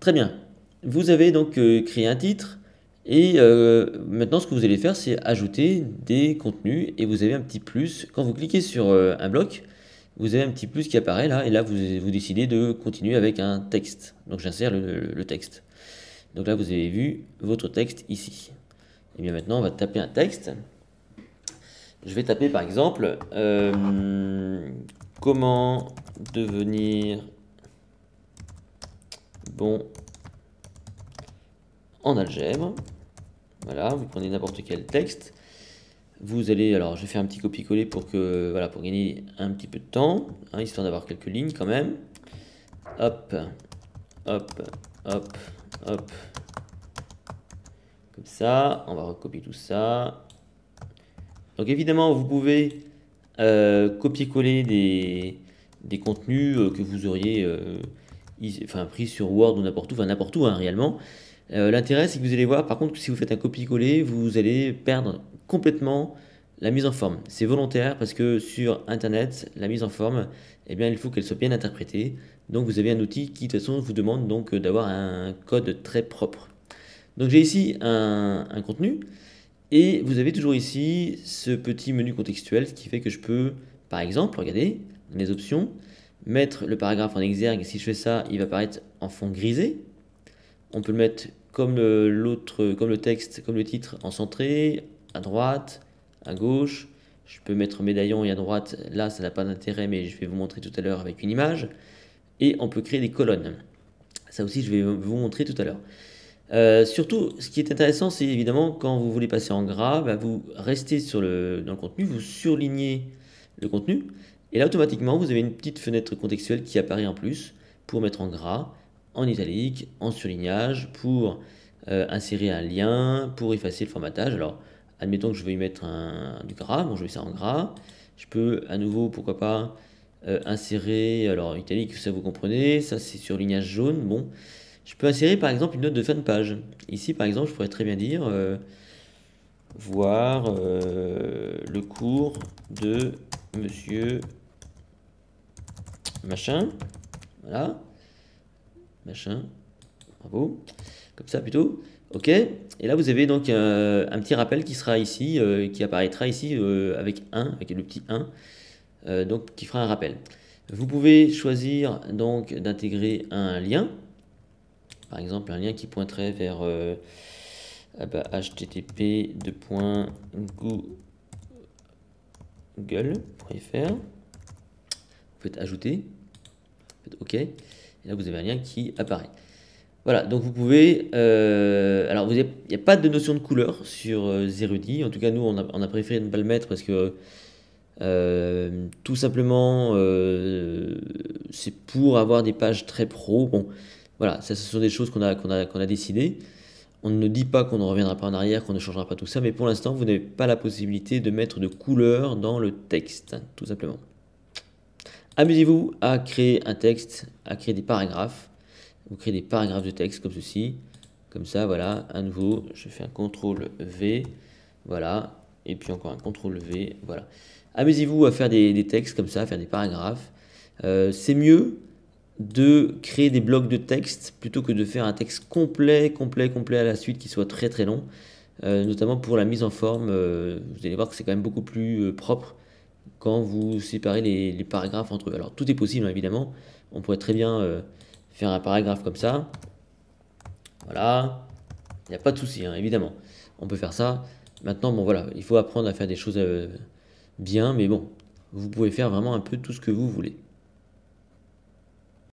Très bien. Vous avez donc créé un titre et maintenant ce que vous allez faire c'est ajouter des contenus et vous avez un petit plus. Quand vous cliquez sur un bloc, vous avez un petit plus qui apparaît là et là vous décidez de continuer avec un texte. Donc j'insère le texte. Donc là vous avez vu votre texte ici. Et bien maintenant on va taper un texte. Je vais taper par exemple comment devenir bon en algèbre. Voilà, vous prenez n'importe quel texte. Vous allez, alors je vais faire un petit copier-coller pour que, voilà, pour gagner un petit peu de temps, hein, histoire d'avoir quelques lignes quand même. Hop, hop, hop, hop. Comme ça, on va recopier tout ça. Donc évidemment, vous pouvez copier-coller des contenus que vous auriez pris sur Word ou n'importe où hein, réellement. L'intérêt, c'est que vous allez voir, par contre, si vous faites un copier-coller, vous allez perdre complètement la mise en forme. C'est volontaire parce que sur Internet, la mise en forme, eh bien, il faut qu'elle soit bien interprétée. Donc, vous avez un outil qui, de toute façon, vous demande donc d'avoir un code très propre. Donc, j'ai ici un contenu et vous avez toujours ici ce petit menu contextuel, ce qui fait que je peux, par exemple, regardez, les options, mettre le paragraphe en exergue. Si je fais ça, il va apparaître en fond grisé. On peut le mettre comme comme le texte, comme le titre, en centré, à droite, à gauche. Je peux mettre médaillon et à droite. Là, ça n'a pas d'intérêt, mais je vais vous montrer tout à l'heure avec une image. Et on peut créer des colonnes. Ça aussi, je vais vous montrer tout à l'heure. Surtout, ce qui est intéressant, c'est évidemment quand vous voulez passer en gras, bah, vous restez dans le contenu, vous surlignez le contenu, et là, automatiquement, vous avez une petite fenêtre contextuelle qui apparaît en plus pour mettre en gras, en italique, en surlignage, pour insérer un lien, pour effacer le formatage. Alors, admettons que je veux y mettre du gras, bon, je mets ça en gras. Je peux à nouveau, pourquoi pas, insérer, alors italique, ça vous comprenez, ça c'est surlignage jaune, bon. Je peux insérer par exemple une note de fin de page. Ici, par exemple, je pourrais très bien dire voir le cours de monsieur machin. Voilà. Machin. Bravo. Comme ça plutôt. Ok. Et là, vous avez donc un petit rappel qui sera ici, qui apparaîtra ici avec le petit 1, donc qui fera un rappel. Vous pouvez choisir donc d'intégrer un lien. Par exemple, un lien qui pointerait vers http://google.fr. Vous faites ajouter, vous faites OK, et là vous avez un lien qui apparaît. Voilà, donc vous pouvez. Alors, il n'y a pas de notion de couleur sur Zerudi. En tout cas, nous, on a préféré ne pas le mettre parce que tout simplement, c'est pour avoir des pages très pro. Bon, voilà, ça, ce sont des choses qu'on a décidées. On ne dit pas qu'on ne reviendra pas en arrière, qu'on ne changera pas tout ça, mais pour l'instant, vous n'avez pas la possibilité de mettre de couleur dans le texte, tout simplement. Amusez-vous à créer un texte, à créer des paragraphes. Vous créez des paragraphes de texte comme ceci. Comme ça, voilà, à nouveau, je fais un CTRL V, voilà, et puis encore un CTRL V, voilà. Amusez-vous à faire des textes comme ça, à faire des paragraphes. C'est mieux de créer des blocs de texte plutôt que de faire un texte complet à la suite qui soit très très long, notamment pour la mise en forme. Vous allez voir que c'est quand même beaucoup plus propre quand vous séparez les paragraphes entre eux. Alors tout est possible hein, évidemment, on pourrait très bien faire un paragraphe comme ça, voilà, il n'y a pas de souci hein, évidemment, on peut faire ça. Maintenant bon voilà, il faut apprendre à faire des choses bien, mais bon, vous pouvez faire vraiment un peu tout ce que vous voulez.